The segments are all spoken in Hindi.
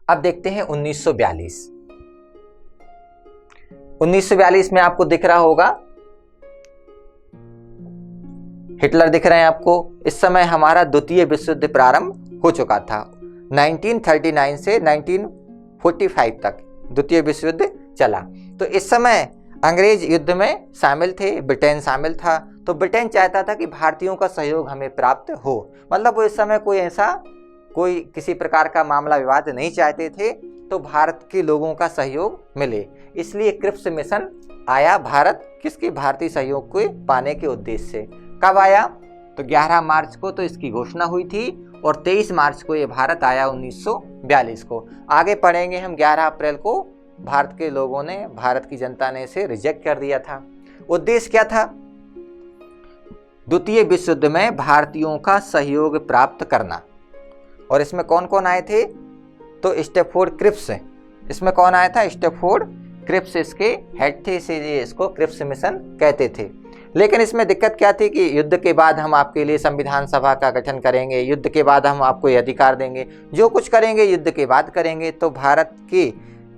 अब देखते हैं 1942। 1942 में आपको दिख रहा होगा हिटलर दिख रहे हैं आपको। इस समय हमारा द्वितीय विश्व युद्ध प्रारंभ हो चुका था। 1939 से 1945 तक द्वितीय विश्व युद्ध चला। तो इस समय अंग्रेज युद्ध में शामिल थे, ब्रिटेन शामिल था। तो ब्रिटेन चाहता था कि भारतीयों का सहयोग हमें प्राप्त हो। मतलब वो इस समय कोई किसी प्रकार का मामला विवाद नहीं चाहते थे, तो भारत के लोगों का सहयोग मिले। इसलिए क्रिप्स मिशन आया भारत, किसके? भारतीय सहयोग को पाने के उद्देश्य से। कब आया? तो 11 मार्च को तो इसकी घोषणा हुई थी और 23 मार्च को ये भारत आया 1942 को। आगे पढ़ेंगे हम 11 अप्रैल को भारत के लोगों ने, भारत की जनता ने इसे रिजेक्ट कर दिया था। उद्देश्य क्या था? द्वितीय विश्व युद्ध में भारतीयों का सहयोग प्राप्त करना। और इसमें कौन कौन आए थे? तो स्टैफोर्ड क्रिप्स, इसमें कौन आया था? स्टैफोर्ड क्रिप्स इसके हेड थे, इसीलिए इसको क्रिप्स मिशन कहते थे। लेकिन इसमें दिक्कत क्या थी कि युद्ध के बाद हम आपके लिए संविधान सभा का गठन करेंगे, युद्ध के बाद हम आपको ये अधिकार देंगे, जो कुछ करेंगे युद्ध के बाद करेंगे। तो भारत की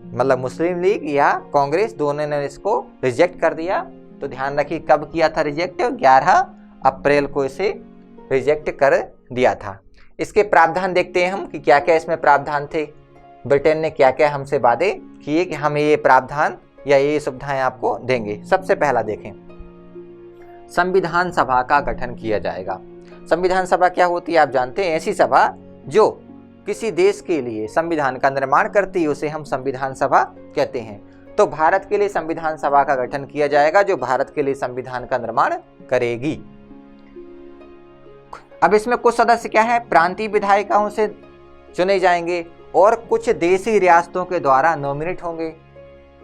मतलब मुस्लिम लीग या कांग्रेस दोनों ने इसको रिजेक्ट कर दिया। तो ध्यान रखिए कब किया था रिजेक्ट? 11 अप्रैल को इसे रिजेक्ट कर दिया था। इसके प्रावधान देखते हैं हम कि क्या क्या इसमें प्रावधान थे। ब्रिटेन ने क्या क्या हमसे वादे किए कि हम ये प्रावधान या ये सुविधाएं आपको देंगे। सबसे पहला देखें, संविधान सभा का गठन किया जाएगा। संविधान सभा क्या होती है आप जानते हैं? ऐसी सभा जो किसी देश के लिए संविधान का निर्माण करती है, उसे हम संविधान सभा कहते हैं। तो भारत के लिए संविधान सभा का गठन किया जाएगा जो भारत के लिए संविधान का निर्माण करेगी। अब इसमें कुछ सदस्य क्या है? प्रांतीय विधायिकाओं से चुने जाएंगे और कुछ देशी रियासतों के द्वारा नॉमिनेट होंगे।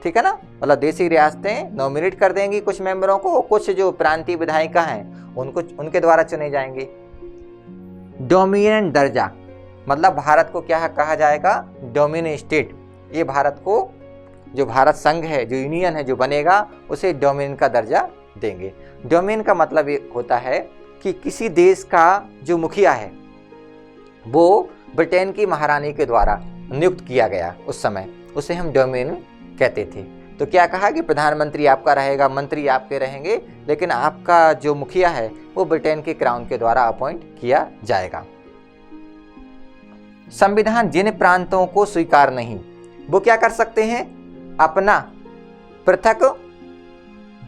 ठीक है ना? मतलब देशी रियासतें नॉमिनेट कर देंगी कुछ मेंबरों को, कुछ जो प्रांतीय विधायिका हैं उनके द्वारा चुने जाएंगे। डोमिनियन दर्जा, मतलब भारत को क्या कहा जाएगा? Dominion state. ये भारत को, जो भारत संघ है, जो यूनियन है जो बनेगा, उसे डोमिनियन का दर्जा देंगे। डोमिनियन का मतलब ये होता है कि किसी देश का जो मुखिया है वो ब्रिटेन की महारानी के द्वारा नियुक्त किया गया उस समय, उसे हम डोमिनियन कहते थे। तो क्या कहा कि प्रधानमंत्री आपका रहेगा, मंत्री आपके रहेंगे, लेकिन आपका जो मुखिया है वो ब्रिटेन के क्राउन के द्वारा अपॉइंट किया जाएगा। संविधान जिन प्रांतों को स्वीकार नहीं, वो क्या कर सकते हैं? अपना पृथक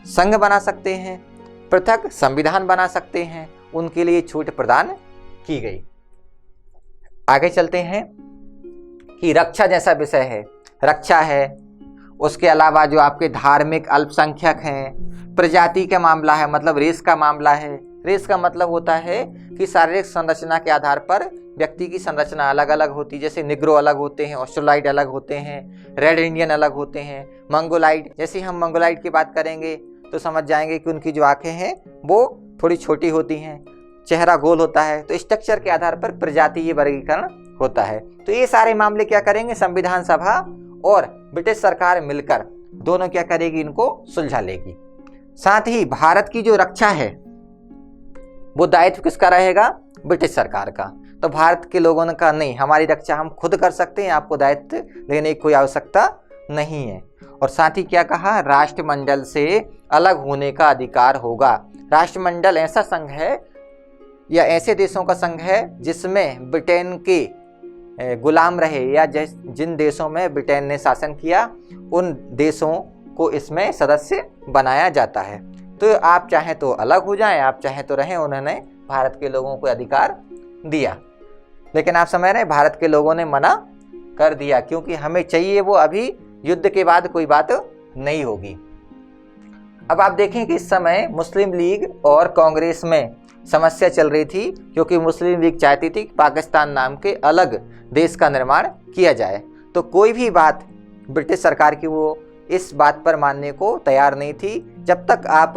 संघ बना सकते हैं, पृथक संविधान बना सकते हैं, उनके लिए छूट प्रदान की गई। आगे चलते हैं कि रक्षा जैसा विषय है, रक्षा है, उसके अलावा जो आपके धार्मिक अल्पसंख्यक हैं, प्रजाति का मामला है, मतलब रेस का मामला है। रेस का मतलब होता है कि शारीरिक संरचना के आधार पर व्यक्ति की संरचना अलग अलग होती है। जैसे निग्रो अलग होते हैं, ऑस्ट्रेलाइट अलग होते हैं, रेड इंडियन अलग होते हैं, मंगोलाइट। जैसे हम मंगोलाइट की बात करेंगे तो समझ जाएंगे कि उनकी जो आंखें हैं वो थोड़ी छोटी होती हैं, चेहरा गोल होता है। तो स्ट्रक्चर के आधार पर प्रजाति ये वर्गीकरण होता है। तो ये सारे मामले क्या करेंगे? संविधान सभा और ब्रिटिश सरकार मिलकर दोनों क्या करेगी? इनको सुलझा लेगी। साथ ही भारत की जो रक्षा है वो दायित्व किसका रहेगा? ब्रिटिश सरकार का। तो भारत के लोगों ने कहा नहीं, हमारी रक्षा हम खुद कर सकते हैं, आपको दायित्व लेने की कोई आवश्यकता नहीं है। और साथ ही क्या कहा? राष्ट्रमंडल से अलग होने का अधिकार होगा। राष्ट्रमंडल ऐसा संघ है या ऐसे देशों का संघ है जिसमें ब्रिटेन के गुलाम रहे या जिन देशों में ब्रिटेन ने शासन किया, उन देशों को इसमें सदस्य बनाया जाता है। तो आप चाहें तो अलग हो जाएं, आप चाहें तो रहें। उन्होंने भारत के लोगों को अधिकार दिया, लेकिन आप समझ रहे हैं भारत के लोगों ने मना कर दिया, क्योंकि हमें चाहिए वो अभी, युद्ध के बाद कोई बात नहीं होगी। अब आप देखें कि इस समय मुस्लिम लीग और कांग्रेस में समस्या चल रही थी, क्योंकि मुस्लिम लीग चाहती थी कि पाकिस्तान नाम के अलग देश का निर्माण किया जाए। तो कोई भी बात ब्रिटिश सरकार की वो इस बात पर मानने को तैयार नहीं थी जब तक आप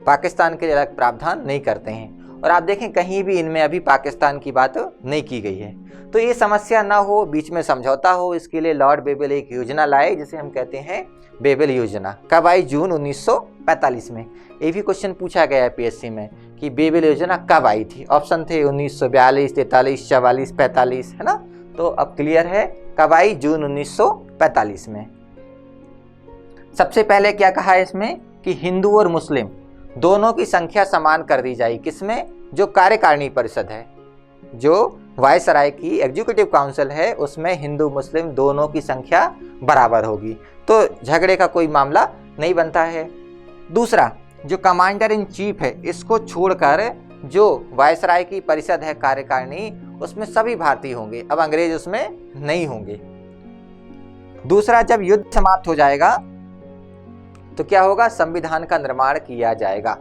पाकिस्तान के लिए अलग प्रावधान नहीं करते हैं। और आप देखें कहीं भी इनमें अभी पाकिस्तान की बात नहीं की गई है। तो ये समस्या ना हो, बीच में समझौता हो, इसके लिए लॉर्ड बेबल एक योजना लाए जिसे हम कहते हैं बेबल योजना। कब आई? जून 1945 में। ये भी क्वेश्चन पूछा गया है पीएससी में कि बेबल योजना कब आई थी। ऑप्शन थे 1942, 43, 44, 45, है ना? तो अब क्लियर है कब आई? जून 1945 में। सबसे पहले क्या कहा है इसमें कि हिंदू और मुस्लिम दोनों की संख्या समान कर दी जाए। किसमें? जो कार्यकारिणी परिषद है, जो वायसराय की एग्जीक्यूटिव काउंसिल है, उसमें हिंदू मुस्लिम दोनों की संख्या बराबर होगी, तो झगड़े का कोई मामला नहीं बनता है। दूसरा, जो कमांडर इन चीफ है, इसको छोड़कर जो वायसराय की परिषद है कार्यकारिणी, उसमें सभी भारतीय होंगे, अब अंग्रेज उसमें नहीं होंगे। दूसरा, जब युद्ध समाप्त हो जाएगा तो क्या होगा? संविधान का निर्माण किया जाएगा।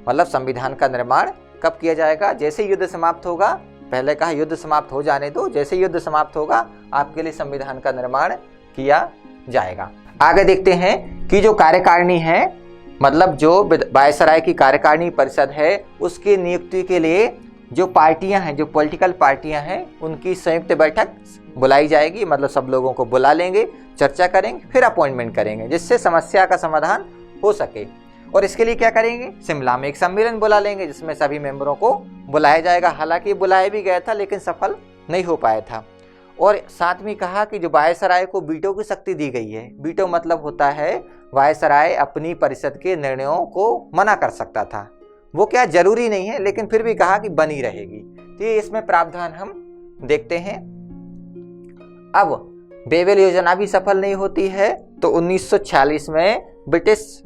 मतलब संविधान का निर्माण कब किया जाएगा? जैसे युद्ध समाप्त होगा। पहले कहा युद्ध समाप्त हो जाने दो, जैसे युद्ध समाप्त होगा आपके लिए संविधान का निर्माण किया जाएगा। आगे देखते हैं कि जो कार्यकारिणी है, मतलब जो वायसराय की कार्यकारिणी परिषद है, उसकी नियुक्ति के लिए जो पार्टियां हैं, जो पॉलिटिकल पार्टियां हैं, उनकी संयुक्त बैठक बुलाई जाएगी। मतलब सब लोगों को बुला लेंगे, चर्चा करेंगे, फिर अपॉइंटमेंट करेंगे, जिससे समस्या का समाधान हो सके। और इसके लिए क्या करेंगे? शिमला में एक सम्मेलन बुला लेंगे, जिसमें सभी मेंबरों को बुलाया जाएगा। हालांकि बुलाया भी गया था, लेकिन सफल नहीं हो पाया था। और साथ में कहा कि जो वायसराय को वीटो की शक्ति दी गई है। वीटो मतलब होता है वायसराय अपनी परिषद के निर्णयों को मना कर सकता था। वो क्या जरूरी नहीं है, लेकिन फिर भी कहा कि बनी रहेगी। तो ये इसमें प्रावधान हम देखते हैं। अब बेवेल योजना भी सफल नहीं होती है, तो 1946 में ब्रिटिश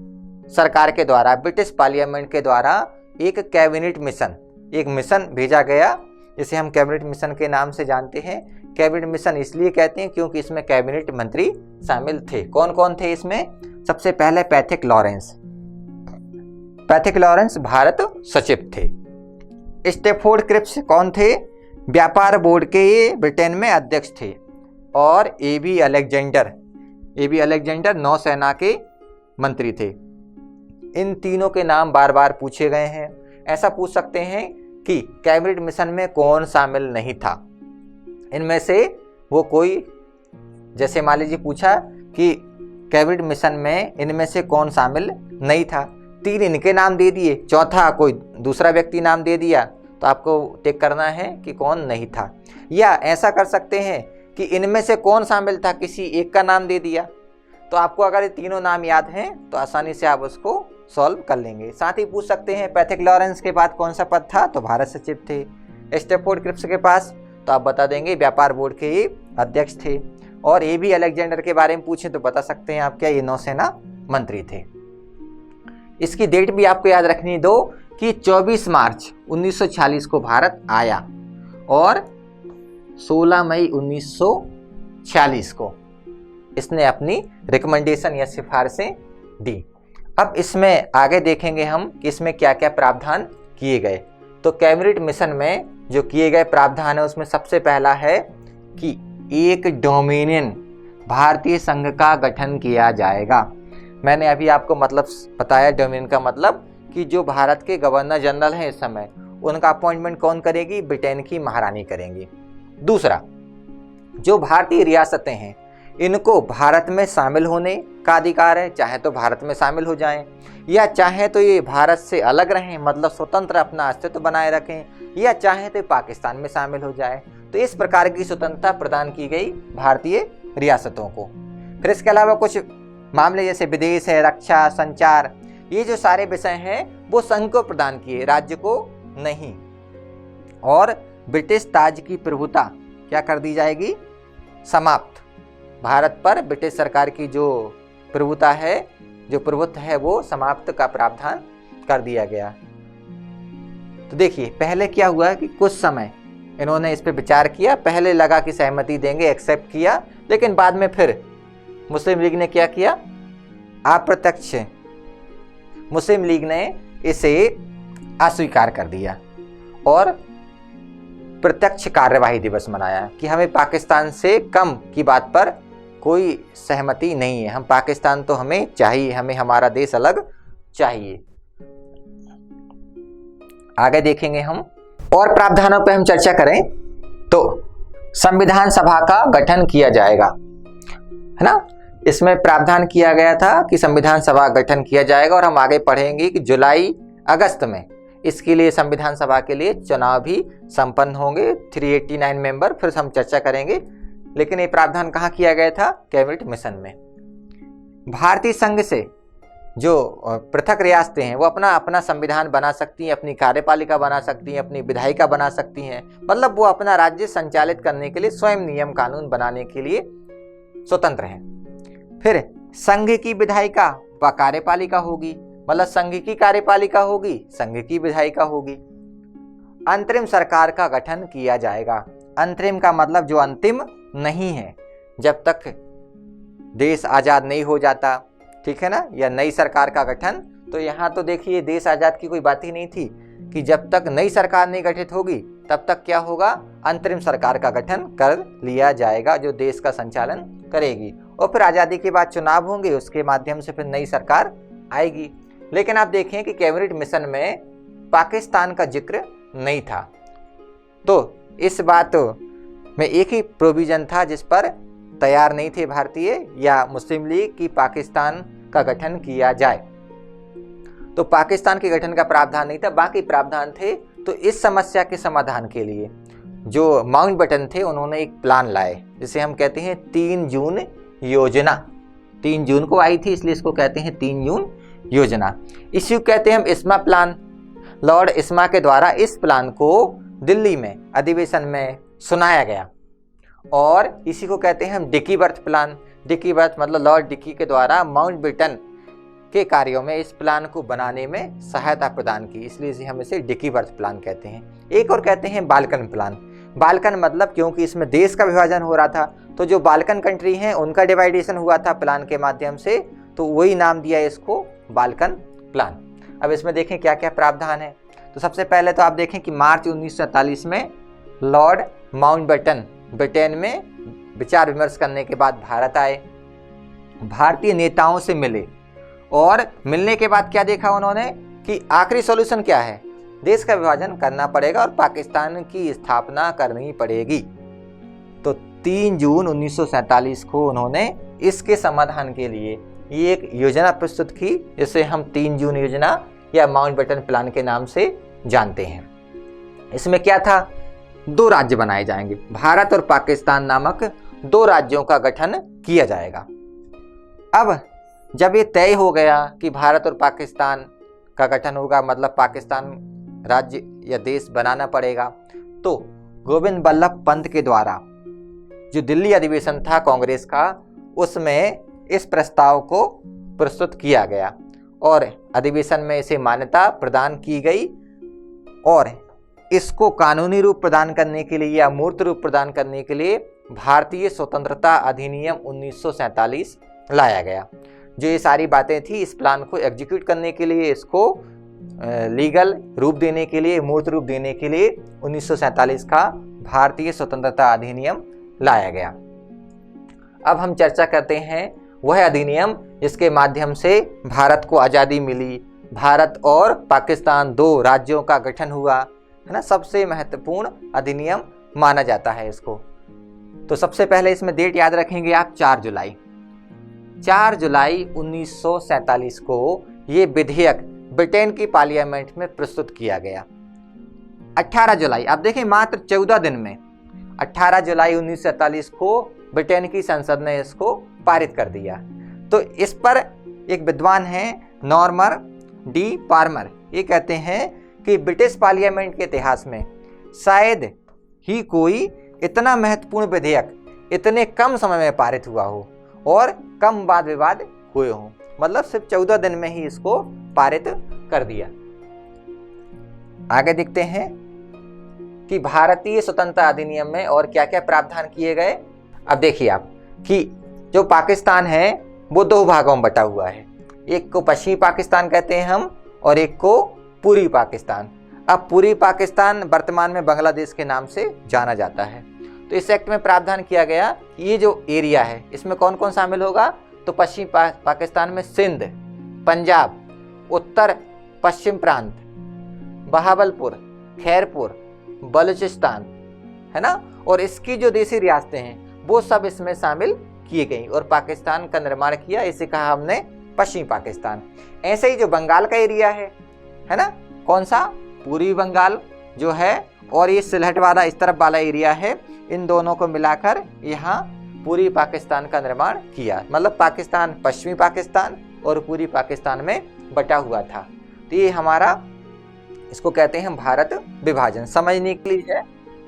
सरकार के द्वारा, ब्रिटिश पार्लियामेंट के द्वारा एक कैबिनेट मिशन, एक मिशन भेजा गया, जिसे हम कैबिनेट मिशन के नाम से जानते हैं। कैबिनेट मिशन इसलिए कहते हैं क्योंकि इसमें कैबिनेट मंत्री शामिल थे। कौन कौन थे इसमें? सबसे पहले Pethick Lawrence. Pethick Lawrence Bharat सचिव थे। स्टेफोर्ड क्रिप्स कौन थे? व्यापार बोर्ड के ब्रिटेन में अध्यक्ष थे। और एबी अलेक्जेंडर नौसेना के मंत्री थे। इन तीनों के नाम बार बार पूछे गए हैं। ऐसा पूछ सकते हैं कि कैबिनेट मिशन में कौन शामिल नहीं था? इनमें से वो कोई, जैसे मान लीजिए पूछा कि कैबिनेट मिशन में इनमें से कौन शामिल नहीं था, 3 इनके नाम दे दिए, चौथा कोई दूसरा व्यक्ति नाम दे दिया, तो आपको टिक करना है कि कौन नहीं था। या ऐसा कर सकते हैं कि इनमें से कौन शामिल था, किसी एक का नाम दे दिया। तो आपको अगर ये तीनों नाम याद हैं तो आसानी से आप उसको सॉल्व कर लेंगे। साथ ही पूछ सकते हैं पैथिक लॉरेंस के बाद कौन सा पद था, तो भारत सचिव थे। स्टेफोर्ड क्रिप्स के पास तो आप बता देंगे व्यापार बोर्ड के ही अध्यक्ष थे। और एबी अलेक्जेंडर के बारे में पूछे तो बता सकते हैं आप क्या, ये नौसेना मंत्री थे। इसकी डेट भी आपको याद रखनी दो कि 24 मार्च 1946 को भारत आया और 16 मई 1946 को इसने अपनी रिकमेंडेशन या सिफारिशें दी। अब इसमें आगे देखेंगे हम कि इसमें क्या क्या प्रावधान किए गए। तो कैबिनेट मिशन में जो किए गए प्रावधान है उसमें सबसे पहला है कि एक डोमिनियन भारतीय संघ का गठन किया जाएगा। मैंने अभी आपको मतलब बताया, डोमिनियन का मतलब कि जो भारत के गवर्नर जनरल हैं इस समय, उनका अपॉइंटमेंट कौन करेगी? ब्रिटेन की महारानी करेंगी। दूसरा, जो भारतीय रियासतें हैं इनको भारत में शामिल होने का अधिकार है, चाहे तो भारत में शामिल हो जाएं या चाहे तो ये भारत से अलग रहें, मतलब स्वतंत्र अपना अस्तित्व बनाए रखें, या चाहे तो पाकिस्तान में शामिल हो जाए। तो इस प्रकार की स्वतंत्रता प्रदान की गई भारतीय रियासतों को। फिर इसके अलावा कुछ मामले जैसे विदेश है, रक्षा, संचार, ये जो सारे विषय हैं वो संघ को प्रदान किए, राज्य को नहीं। और ब्रिटिश ताज की प्रभुता क्या कर दी जाएगी? समाप्त। भारत पर ब्रिटिश सरकार की जो प्रभुता है, जो प्रभुत्व है, वो समाप्त का प्रावधान कर दिया गया। तो देखिए पहले क्या हुआ कि कुछ समय इन्होंने इस पर विचार किया। पहले लगा कि सहमति देंगे, एक्सेप्ट किया, लेकिन बाद में फिर मुस्लिम लीग ने क्या किया? अप्रत्यक्ष मुस्लिम लीग ने इसे अस्वीकार कर दिया और प्रत्यक्ष कार्यवाही दिवस मनाया कि हमें पाकिस्तान से कम की बात पर कोई सहमति नहीं है, हम पाकिस्तान तो हमें चाहिए, हमें हमारा देश अलग चाहिए। आगे देखेंगे हम और प्रावधानों पर हम चर्चा करें तो संविधान सभा का गठन किया जाएगा, है ना। इसमें प्रावधान किया गया था कि संविधान सभा गठन किया जाएगा और हम आगे पढ़ेंगे कि जुलाई अगस्त में इसके लिए संविधान सभा के लिए चुनाव भी संपन्न होंगे। 389 मेंबर, फिर हम चर्चा करेंगे लेकिन ये प्रावधान कहाँ किया गया था? कैबिनेट मिशन में। भारतीय संघ से जो पृथक रियासतें हैं वो अपना अपना संविधान बना सकती हैं, अपनी कार्यपालिका बना सकती हैं, अपनी विधायिका बना सकती हैं, मतलब वो अपना राज्य संचालित करने के लिए स्वयं नियम कानून बनाने के लिए स्वतंत्र हैं। फिर संघ की विधायिका व कार्यपालिका होगी, मतलब संघ की कार्यपालिका होगी, संघ की विधायिका होगी। अंतरिम सरकार का गठन किया जाएगा। अंतरिम का मतलब जो अंतिम नहीं है, जब तक देश आज़ाद नहीं हो जाता, ठीक है ना, या नई सरकार का गठन। तो यहाँ तो देखिए देश आज़ाद की कोई बात ही नहीं थी कि जब तक नई सरकार नहीं गठित होगी तब तक क्या होगा? अंतरिम सरकार का गठन कर लिया जाएगा जो देश का संचालन करेगी, और फिर आज़ादी के बाद चुनाव होंगे, उसके माध्यम से फिर नई सरकार आएगी। लेकिन आप देखें कि कैबिनेट मिशन में पाकिस्तान का जिक्र नहीं था। तो इस बात में एक ही प्रोविजन था जिस पर तैयार नहीं थे भारतीय या मुस्लिम लीग की पाकिस्तान का गठन किया जाए। तो पाकिस्तान के गठन का प्रावधान नहीं था, बाकी प्रावधान थे। तो इस समस्या के समाधान के लिए जो माउंटबेटन थे उन्होंने एक प्लान लाए जिसे हम कहते हैं 3 जून योजना। 3 जून को आई थी, इसलिए इसको कहते हैं 3 जून योजना। इसी को कहते हैं हम इस्मा प्लान। लॉर्ड इस्मा के द्वारा इस प्लान को दिल्ली में अधिवेशन में सुनाया गया, और इसी को कहते हैं हम Dickie Bird plan. Dickie Bird मतलब लॉर्ड डिकी के द्वारा माउंटबेटन के कार्यों में इस प्लान को बनाने में सहायता प्रदान की, इसलिए हम इसे डिकी बर्थ प्लान कहते हैं। एक और कहते हैं बाल्कन प्लान। बाल्कन मतलब क्योंकि इसमें देश का विभाजन हो रहा था, तो जो बाल्कन कंट्री हैं उनका डिवाइडेशन हुआ था प्लान के माध्यम से, तो वही नाम दिया इसको बाल्कन प्लान। अब इसमें देखें क्या क्या प्रावधान है। तो सबसे पहले तो आप देखें कि मार्च 1947 में लॉर्ड माउंटबेटन ब्रिटेन में विचार विमर्श करने के बाद भारत आए, भारतीय नेताओं से मिले, और मिलने के बाद क्या देखा उन्होंने कि आखिरी सॉल्यूशन क्या है? देश का विभाजन करना पड़ेगा और पाकिस्तान की स्थापना करनी पड़ेगी। तो 3 जून 1947 को उन्होंने इसके समाधान के लिए ये एक योजना प्रस्तुत की, जिसे हम 3 जून योजना या माउंटबेटन प्लान के नाम से जानते हैं। इसमें क्या था? 2 राज्य बनाए जाएंगे, भारत और पाकिस्तान नामक 2 राज्यों का गठन किया जाएगा। अब जब ये तय हो गया कि भारत और पाकिस्तान का गठन होगा, मतलब पाकिस्तान राज्य या देश बनाना पड़ेगा, तो गोविंद बल्लभ पंत के द्वारा जो दिल्ली अधिवेशन था कांग्रेस का, उसमें इस प्रस्ताव को प्रस्तुत किया गया और अधिवेशन में इसे मान्यता प्रदान की गई, और इसको कानूनी रूप प्रदान करने के लिए या मूर्त रूप प्रदान करने के लिए भारतीय स्वतंत्रता अधिनियम 1947 लाया गया। जो ये सारी बातें थी, इस प्लान को एग्जीक्यूट करने के लिए, इसको लीगल रूप देने के लिए, मूर्त रूप देने के लिए 1947 का भारतीय स्वतंत्रता अधिनियम लाया गया। अब हम चर्चा करते हैं वह अधिनियम जिसके माध्यम से भारत को आज़ादी मिली, भारत और पाकिस्तान 2 राज्यों का गठन हुआ, है ना। सबसे महत्वपूर्ण अधिनियम माना जाता है इसको। तो सबसे पहले इसमें डेट याद रखेंगे आप, 4 जुलाई 1947 को ये विधेयक ब्रिटेन की पार्लियामेंट में प्रस्तुत किया गया। 18 जुलाई, आप देखें मात्र 14 दिन में 18 जुलाई 1947 को ब्रिटेन की संसद ने इसको पारित कर दिया। तो इस पर एक विद्वान हैं नॉर्मन डी पार्मर, ये कहते हैं कि ब्रिटिश पार्लियामेंट के इतिहास में शायद ही कोई इतना महत्वपूर्ण विधेयक इतने कम समय में पारित हुआ हो और कम वाद विवाद हुए हों, मतलब सिर्फ 14 दिन में ही इसको पारित कर दिया। आगे देखते हैं कि भारतीय स्वतंत्रता अधिनियम में और क्या क्या प्रावधान किए गए। अब देखिए आप कि जो पाकिस्तान है वो 2 भागों में बटा हुआ है, एक को पश्चिमी पाकिस्तान कहते हैं हम और एक को पूर्वी पाकिस्तान। अब पूर्वी पाकिस्तान वर्तमान में बांग्लादेश के नाम से जाना जाता है। तो इस एक्ट में प्रावधान किया गया कि ये जो एरिया है इसमें कौन कौन शामिल होगा, तो पश्चिमी पाकिस्तान में सिंध, पंजाब, उत्तर पश्चिम प्रांत, बहावलपुर, खैरपुर, बलूचिस्तान, है ना, और इसकी जो देसी रियासतें हैं वो सब इसमें शामिल किए गई और पाकिस्तान का निर्माण किया, इसे कहा हमने पश्चिमी पाकिस्तान। ऐसे ही जो बंगाल का एरिया है ना, कौन सा, पूर्वी बंगाल जो है और ये सिलहट वाला इस तरफ वाला एरिया है, इन दोनों को मिलाकर यहाँ पूरी पाकिस्तान का निर्माण किया। मतलब पाकिस्तान पश्चिमी पाकिस्तान और पूरी पाकिस्तान में बटा हुआ था। तो ये हमारा, इसको कहते हैं भारत विभाजन। समझने के लिए है,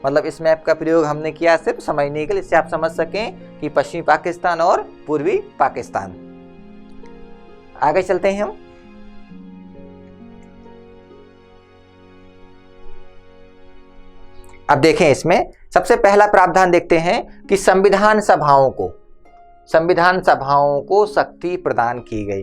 मतलब इस मैप का प्रयोग हमने किया सिर्फ समझने के लिए, इससे आप समझ सकें कि पश्चिमी पाकिस्तान और पूर्वी पाकिस्तान। आगे चलते हैं हम। अब देखें, इसमें सबसे पहला प्रावधान देखते हैं कि संविधान सभाओं को शक्ति प्रदान की गई।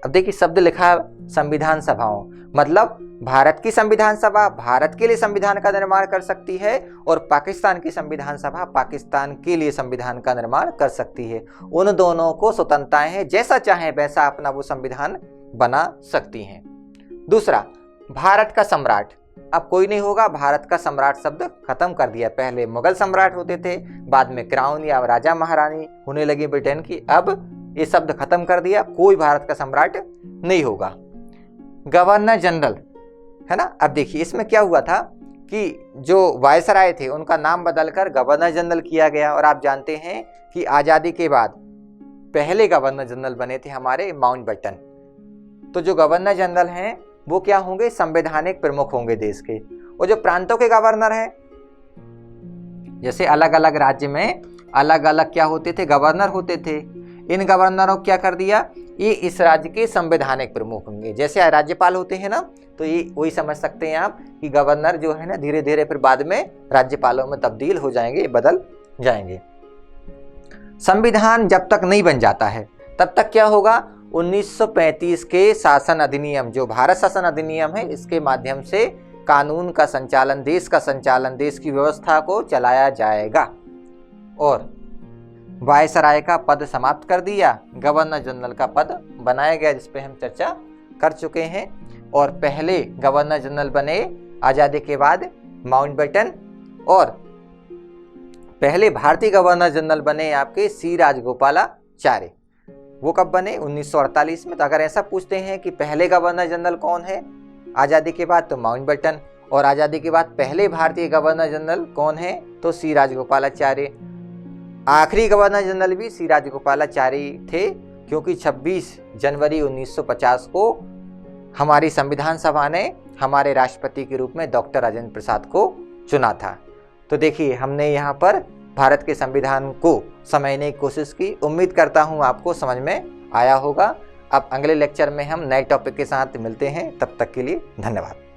अब देखिए शब्द लिखा संविधान सभाओं, मतलब भारत की संविधान सभा भारत के लिए संविधान का निर्माण कर सकती है और पाकिस्तान की संविधान सभा पाकिस्तान के लिए संविधान का निर्माण कर सकती है। उन दोनों को स्वतंत्रताएं हैं, जैसा चाहे वैसा अपना वो संविधान बना सकती हैं। दूसरा, भारत का सम्राट। अब कोई नहीं होगा, भारत का सम्राट शब्द खत्म कर दिया। पहले मुगल सम्राट होते थे, बाद में क्राउन या राजा महारानी होने लगी ब्रिटेन की, अब ये शब्द खत्म कर दिया, कोई भारत का सम्राट नहीं होगा। गवर्नर जनरल है ना। अब देखिए इसमें क्या हुआ था कि जो वायसराय थे उनका नाम बदलकर गवर्नर जनरल किया गया। और आप जानते हैं कि आज़ादी के बाद पहले गवर्नर जनरल बने थे हमारे माउंटबेटन। तो जो गवर्नर जनरल हैं वो क्या होंगे, संवैधानिक प्रमुख होंगे देश के। और जो प्रांतों के गवर्नर हैं, जैसे अलग अलग राज्य में अलग अलग क्या होते थे, गवर्नर होते थे। इन गवर्नरों को क्या कर दिया, ये इस राज्य के संवैधानिक प्रमुख होंगे। जैसे राज्यपाल होते हैं ना, तो ये वही समझ सकते हैं आप कि गवर्नर जो है ना धीरे धीरे फिर बाद में राज्यपालों में तब्दील हो जाएंगे, बदल जाएंगे। संविधान जब तक नहीं बन जाता है तब तक क्या होगा, 1935 के शासन अधिनियम, जो भारत शासन अधिनियम है, इसके माध्यम से कानून का संचालन, देश का संचालन, देश की व्यवस्था को चलाया जाएगा। और वायसराय का पद समाप्त कर दिया, गवर्नर जनरल का पद बनाया गया, जिस पे हम चर्चा कर चुके हैं। और पहले गवर्नर जनरल बने आज़ादी के बाद माउंटबेटन, और पहले भारतीय गवर्नर जनरल बने आपके सी राजगोपालाचारी। वो कब बने, 1948 में। तो अगर ऐसा पूछते हैं कि पहले गवर्नर जनरल कौन है आज़ादी के बाद, तो माउंटबेटन। और आज़ादी के बाद पहले भारतीय गवर्नर जनरल कौन है, तो सी राजगोपालाचारी। आखिरी गवर्नर जनरल भी सी राजगोपालाचारी थे, क्योंकि 26 जनवरी 1950 को हमारी संविधान सभा ने हमारे राष्ट्रपति के रूप में डॉक्टर राजेंद्र प्रसाद को चुना था। तो देखिए हमने यहाँ पर भारत के संविधान को समझने की कोशिश की। उम्मीद करता हूँ आपको समझ में आया होगा। अब अगले लेक्चर में हम नए टॉपिक के साथ मिलते हैं, तब तक के लिए धन्यवाद।